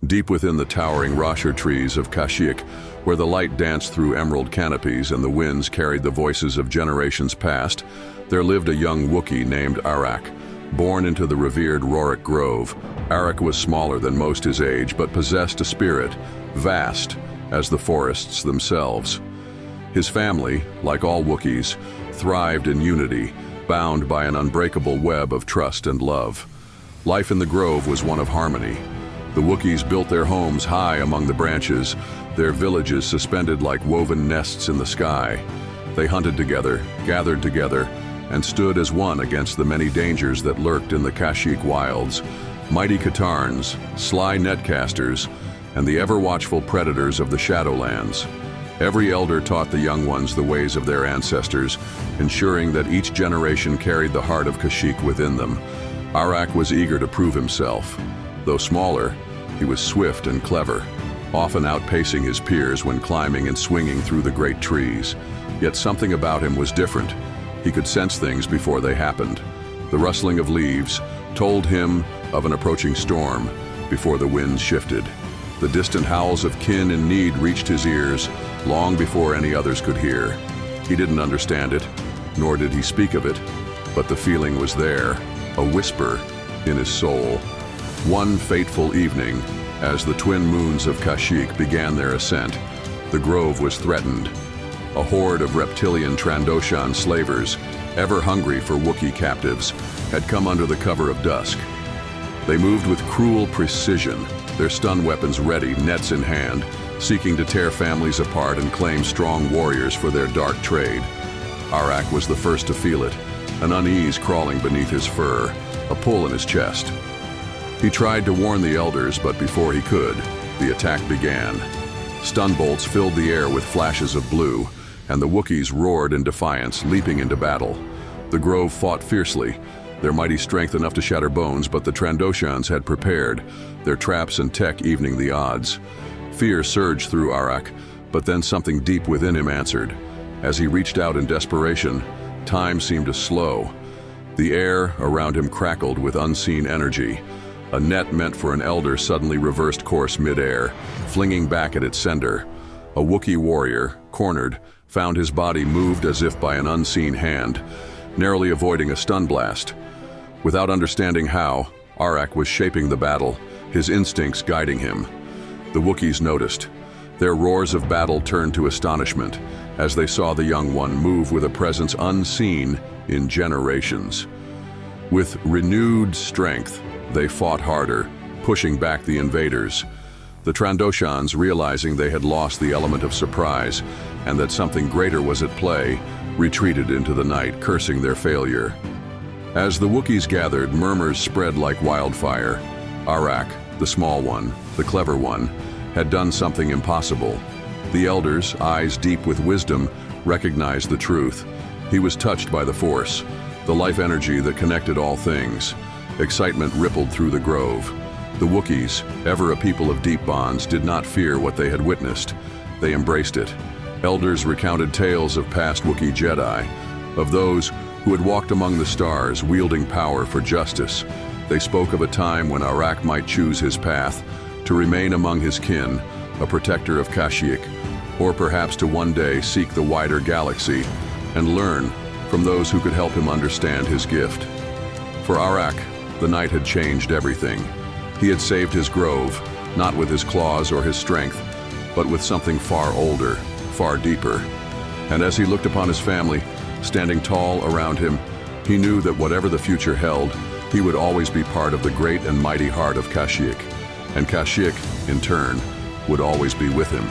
Deep within the towering rasher trees of Kashyyyk, where the light danced through emerald canopies and the winds carried the voices of generations past, there lived a young Wookiee named Arrakk. Born into the revered Arrakk Grove, Arrakk was smaller than most his age but possessed a spirit, vast as the forests themselves. His family, like all Wookiees, thrived in unity, bound by an unbreakable web of trust and love. Life in the grove was one of harmony. The Wookiees built their homes high among the branches, their villages suspended like woven nests in the sky. They hunted together, gathered together, and stood as one against the many dangers that lurked in the Kashyyyk wilds. Mighty Katarns, sly netcasters, and the ever-watchful predators of the Shadowlands. Every elder taught the young ones the ways of their ancestors, ensuring that each generation carried the heart of Kashyyyk within them. Arrakk was eager to prove himself. Though smaller, he was swift and clever, often outpacing his peers when climbing and swinging through the great trees. Yet something about him was different. He could sense things before they happened. The rustling of leaves told him of an approaching storm before the winds shifted. The distant howls of kin in need reached his ears long before any others could hear. He didn't understand it, nor did he speak of it, but the feeling was there, a whisper in his soul. One fateful evening, as the twin moons of Kashyyyk began their ascent, the grove was threatened. A horde of reptilian Trandoshan slavers, ever hungry for Wookiee captives, had come under the cover of dusk. They moved with cruel precision, their stun weapons ready, nets in hand, seeking to tear families apart and claim strong warriors for their dark trade. Arrakk was the first to feel it, an unease crawling beneath his fur, a pull in his chest. He tried to warn the elders, but before he could, the attack began. Stun bolts filled the air with flashes of blue, and the Wookiees roared in defiance, leaping into battle. The grove fought fiercely, their mighty strength enough to shatter bones, but the Trandoshans had prepared, their traps and tech evening the odds. Fear surged through Arrakk, but then something deep within him answered. As he reached out in desperation, time seemed to slow. The air around him crackled with unseen energy. A net meant for an elder suddenly reversed course mid-air, flinging back at its sender. A Wookiee warrior, cornered, found his body moved as if by an unseen hand, narrowly avoiding a stun blast. Without understanding how, Arrakk was shaping the battle, his instincts guiding him. The Wookiees noticed. Their roars of battle turned to astonishment as they saw the young one move with a presence unseen in generations. With renewed strength, they fought harder, pushing back the invaders. The Trandoshans, realizing they had lost the element of surprise and that something greater was at play, retreated into the night, cursing their failure. As the Wookiees gathered, murmurs spread like wildfire. Arrakk, the small one, the clever one, had done something impossible. The elders, eyes deep with wisdom, recognized the truth. He was touched by the Force, the life energy that connected all things. Excitement rippled through the grove. The Wookiees, ever a people of deep bonds, did not fear what they had witnessed. They embraced it. Elders recounted tales of past Wookiee Jedi, of those who had walked among the stars, wielding power for justice. They spoke of a time when Arrakk might choose his path, to remain among his kin, a protector of Kashyyyk, or perhaps to one day seek the wider galaxy and learn from those who could help him understand his gift. For Arrakk, the night had changed everything. He had saved his grove, not with his claws or his strength, but with something far older, far deeper. And as he looked upon his family, standing tall around him, he knew that whatever the future held, he would always be part of the great and mighty heart of Kashyyyk. And Kashyyyk, in turn, would always be with him.